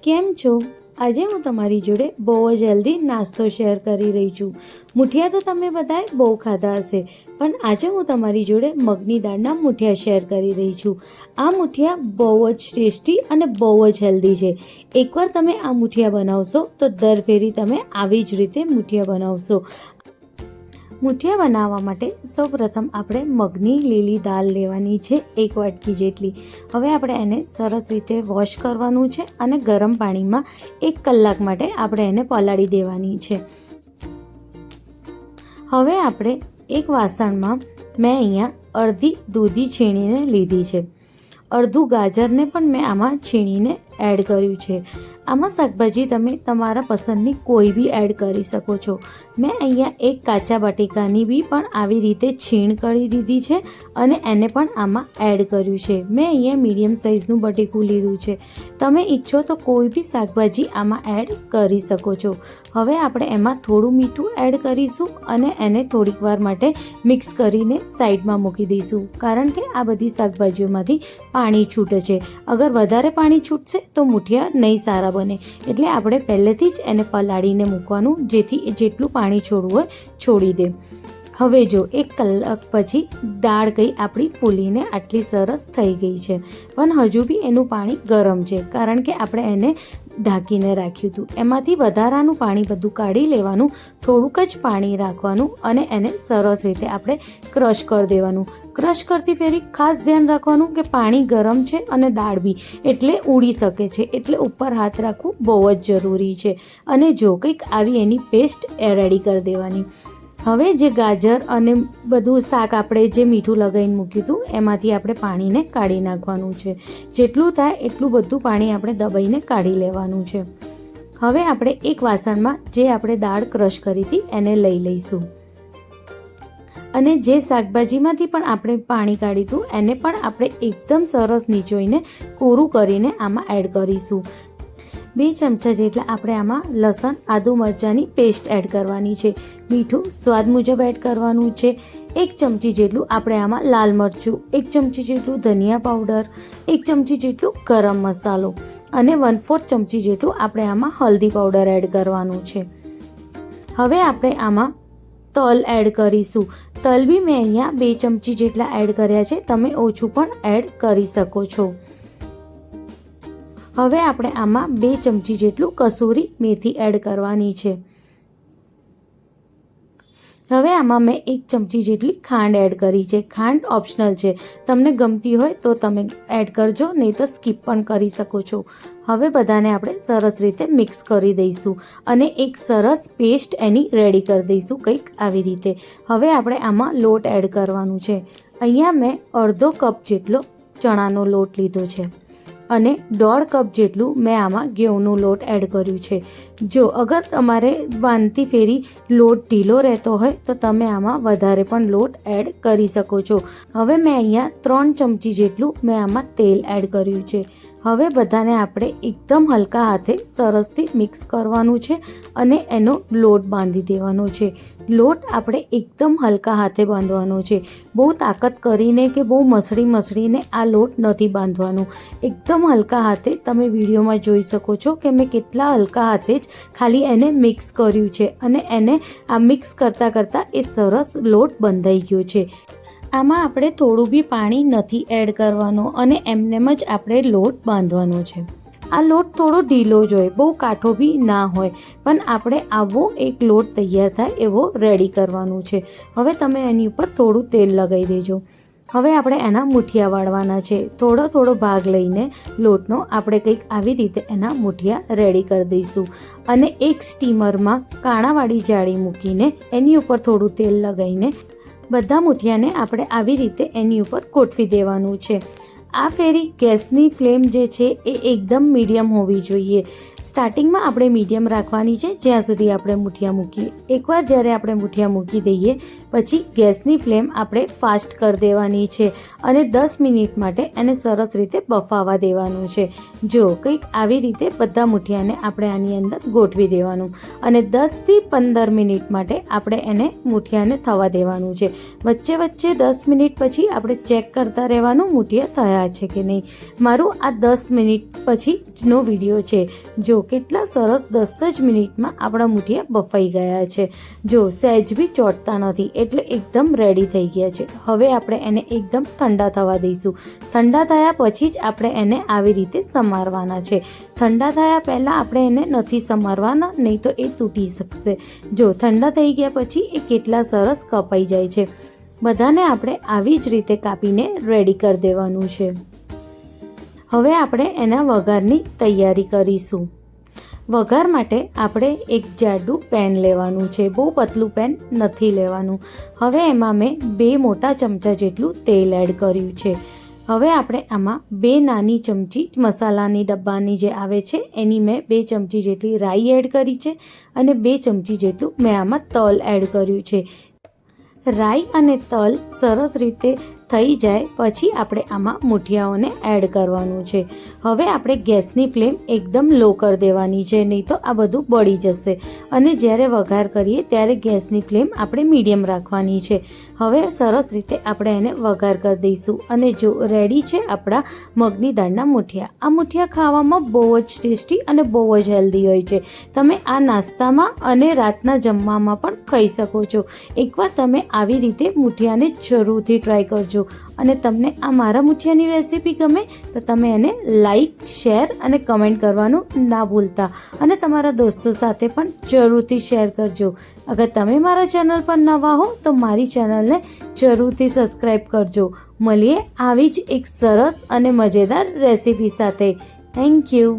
કેમ છો? આજે હું તમારી જોડે બહુ જ હેલ્ધી નાસ્તો શેર કરી રહી છું. મુઠિયા તો તમે બધાએ બહુ ખાધા હશે, પણ આજે હું તમારી જોડે મગની દાળના મુઠિયા શેર કરી રહી છું. આ મુઠિયા બહુ જ ટેસ્ટી અને બહુ જ હેલ્ધી છે. એકવાર તમે આ મુઠિયા બનાવશો તો દર ફેરી તમે આવી જ રીતે મુઠિયા બનાવશો. મુઠિયા બનાવવા માટે સૌપ્રથમ આપણે મગની લીલી દાળ લેવાની છે, 1 વાટકી જેટલી. હવે આપણે એને સરસ રીતે વોશ કરવાનું છે અને ગરમ પાણીમાં 1 કલાક માટે આપણે એને પલાળી દેવાની છે. હવે આપણે એક વાસણમાં મેં અહીંયા અડધી દૂધી છીણીને લીધી છે. અડધું ગાજરને પણ મેં આમાં છીણીને એડ કર્યું છે. આમાં શાકભાજી તમે તમારા પસંદની કોઈ બી એડ કરી શકો છો. મેં અહીંયા એક કાચા બટેકાની બી પણ આવી રીતે છીણ કરી દીધી છે અને એને પણ આમાં એડ કર્યું છે. મેં અહીંયા મીડિયમ સાઇઝનું બટેકું લીધું છે. તમે ઈચ્છો તો કોઈ બી શાકભાજી આમાં એડ કરી શકો છો. હવે આપણે એમાં થોડું મીઠું એડ કરીશું અને એને થોડીક વાર માટે મિક્સ કરીને સાઈડમાં મૂકી દઈશું, કારણ કે આ બધી શાકભાજીઓમાંથી પાણી છૂટે છે. અગર વધારે પાણી છૂટશે તો મુઠિયા નહીં સારા બને, એટલે આપણે પહેલેથી જ એને પલાળીને મૂકવાનું, જેથી જેટલું પાણી છોડવું હોય છોડી દે. હવે જો 1 કલાક પછી દાળ કઈ આપણી ફૂલીને આટલી સરસ થઈ ગઈ છે, પણ હજુ બી એનું પાણી ગરમ છે, કારણ કે આપણે એને ઢાંકીને રાખ્યું હતું. એમાંથી વધારાનું પાણી બધું કાઢી લેવાનું, થોડુંક જ પાણી રાખવાનું અને એને સરસ રીતે આપણે ક્રશ કરી દેવાનું. ક્રશ કરતી ફેરી ખાસ ધ્યાન રાખવાનું કે પાણી ગરમ છે અને દાળ બી એટલે ઉડી શકે છે, એટલે ઉપર હાથ રાખવું બહુ જ જરૂરી છે. અને જો કંઈક આવી એની પેસ્ટ રેડી કરી દેવાની. હવે જે ગાજર અને બધું શાક આપણે જે મીઠું લગાવીને મૂક્યું હતું એમાંથી આપણે પાણીને કાઢી નાખવાનું છે. જેટલું થાય એટલું બધું પાણી આપણે દબાઈને કાઢી લેવાનું છે. હવે આપણે એક વાસણમાં જે આપણે દાળ ક્રશ કરી હતી એને લઈ લઈશું અને જે શાકભાજીમાંથી પણ આપણે પાણી કાઢ્યું હતું એને પણ આપણે એકદમ સરસ નીચોઈને કોરું કરીને આમાં એડ કરીશું. 2 ચમચા જેટલા આપણે આમાં લસણ આદુ મરચાંની પેસ્ટ એડ કરવાની છે. મીઠું સ્વાદ મુજબ એડ કરવાનું છે. 1 ચમચી જેટલું આપણે આમાં લાલ મરચું, 1 ચમચી જેટલું ધનિયા પાવડર, 1 ચમચી જેટલું ગરમ મસાલો અને 1/4 ચમચી જેટલું આપણે આમાં હલ્દી પાવડર એડ કરવાનું છે. હવે આપણે આમાં તલ એડ કરીશું. તલ બી મેં અહીંયા 2 ચમચી જેટલા એડ કર્યા છે, તમે ઓછું પણ એડ કરી શકો છો. હવે આપણે આમાં 2 ચમચી જેટલું કસૂરી મેથી એડ કરવાની છે. હવે આમાં મેં 1 ચમચી જેટલી ખાંડ એડ કરી છે. ખાંડ ઓપ્શનલ છે, તમને ગમતી હોય તો તમે એડ કરજો, નહીં તો સ્કીપ પણ કરી શકો છો. હવે બધાને આપણે સરસ રીતે મિક્સ કરી દઈશું અને એક સરસ પેસ્ટ એની રેડી કરી દઈશું, કંઈક આવી રીતે. હવે આપણે આમાં લોટ એડ કરવાનું છે. અહીંયા મેં અડધો કપ જેટલો ચણાનો લોટ લીધો છે અને 1.5 કપ જેટલું મેં આમાં ઘઉંનો લોટ એડ કર્યું છે. જો અગર તમારે વાનથી ફેરી લોટ ઢીલો રહેતો હોય તો તમે આમાં વધારે પણ લોટ એડ કરી શકો છો. હવે મેં અહીંયા 3 ચમચી જેટલું મેં આમાં તેલ એડ કર્યું છે. હવે બધાને આપણે એકદમ હલકા હાથે સરસથી મિક્સ કરવાનું છે અને એનો લોટ બાંધી દેવાનો છે. લોટ આપણે એકદમ હલકા હાથે બાંધવાનો છે. બહુ તાકાત કરીને કે બહુ મસળીને આ લોટ નથી બાંધવાનું. એકદમ હલકા હાથે, તમે વિડીયોમાં જોઈ શકો છો કે મેં કેટલા હલકા હાથે જ ખાલી એને મિક્સ કર્યું છે અને એને આ મિક્સ કરતાં એ સરસ લોટ બંધાઈ ગયો છે. આમાં આપણે થોડું બી પાણી નથી એડ કરવાનો અને એમનેમ જ આપણે લોટ બાંધવાનો છે. આ લોટ થોડો ઢીલો જ હોય, બહુ કાઠો બી ના હોય, પણ આપણે આવો એક લોટ તૈયાર થાય એવો રેડી કરવાનું છે. હવે તમે એની ઉપર થોડું તેલ લગાવી દેજો. હવે આપણે એના મુઠિયા વાળવાના છે. થોડો ભાગ લઈને લોટનો આપણે કંઈક આવી રીતે એના મુઠિયા રેડી કરી દઈશું અને એક સ્ટીમરમાં કાણાવાળી જાળી મૂકીને એની ઉપર થોડું તેલ લગાવીને બધા મુઠિયાને આપણે આવી રીતે એની ઉપર ગોઠવી દેવાનું છે. આ ફેરી ગેસની ફ્લેમ જે છે એ એકદમ મીડિયમ હોવી જોઈએ. સ્ટાર્ટિંગમાં આપણે મીડિયમ રાખવાની છે જ્યાં સુધી આપણે મુઠિયા મૂકીએ. એકવાર જ્યારે આપણે મુઠિયા મૂકી દઈએ પછી ગેસની ફ્લેમ આપણે ફાસ્ટ કરી દેવાની છે અને 10 મિનિટ માટે એને સરસ રીતે બફાવા દેવાનું છે. જો કંઈક આવી રીતે બધા મુઠિયાને આપણે આની અંદર ગોઠવી દેવાનું અને 10થી 15 મિનિટ માટે આપણે એને મુઠિયાને થવા દેવાનું છે. વચ્ચે 10 મિનિટ પછી આપણે ચેક કરતા રહેવાનું મુઠિયા થયા ગયા છે કે નહીં. મારું આ 10 મિનિટ પછીનો વિડીયો છે. જો કેટલા સરસ 10 જ મિનિટમાં આપણા મૂઠિયા બફાઈ ગયા છે. જો સહેજ બી ચોંટતા નથી એટલે એકદમ રેડી થઈ ગયા છે. હવે આપણે એને એકદમ ઠંડા થવા દઈશું. ઠંડા થયા પછી જ આપણે એને આવી રીતે સમારવાના છે. ઠંડા થયા પહેલાં આપણે એને નથી સમારવાના, નહીં તો એ તૂટી શકશે. જો ઠંડા થઈ ગયા પછી એ કેટલા સરસ કપાઈ જાય છે. બધાને આપણે આવી જ રીતે કાપીને રેડી કરી દેવાનું છે. હવે આપણે એના વઘારની તૈયારી કરીશું. વઘાર માટે આપણે એક જાડું પેન લેવાનું છે. બહુ પતલું પેન નથી લેવાનું. હવે એમાં મેં 2 મોટા ચમચા જેટલું તેલ એડ કર્યું છે. હવે આપણે આમાં 2 નાની ચમચી મસાલાની ડબ્બાની જે આવે છે એની મેં 2 ચમચી જેટલી રાઈ એડ કરી છે અને 2 ચમચી જેટલું મેં આમાં તલ એડ કર્યું છે. રાઈ અને તલ સરસ રીતે થઈ જાય પછી આપણે આમાં મૂઠિયાઓને એડ કરવાનું છે. હવે આપણે ગેસની ફ્લેમ એકદમ લો કરી દેવાની છે, નહીં તો આ બધું બળી જશે. અને જ્યારે વઘાર કરીએ ત્યારે ગેસની ફ્લેમ આપણે મીડિયમ રાખવાની છે. હવે સરસ રીતે આપણે એને વઘાર કરી દઈશું. અને જો રેડી છે આપણા મગની દાળના મૂઠિયા. આ મૂઠિયા ખાવામાં બહુ જ ટેસ્ટી અને બહુ જ હેલ્ધી હોય છે. તમે આ નાસ્તામાં અને રાતના જમવામાં પણ ખાઈ શકો છો. એકવાર તમે આવી રીતે મૂઠિયાને જરૂરથી ટ્રાય કરજો. અને તમને આ મારા મૂઠિયાની રેસીપી ગમે તો તમે એને લાઈક, શેર અને કમેન્ટ કરવાનું ના ભૂલતા. અને તમારા દોસ્તો સાથે પણ જરૂરથી શેર કરજો. અગર તમે મારા ચેનલ પર નવા હો તો મારી ચેનલને જરૂરથી સબસ્ક્રાઈબ કરજો. મળીએ આવી જ એક સરસ અને મજેદાર રેસીપી સાથે. Thank you.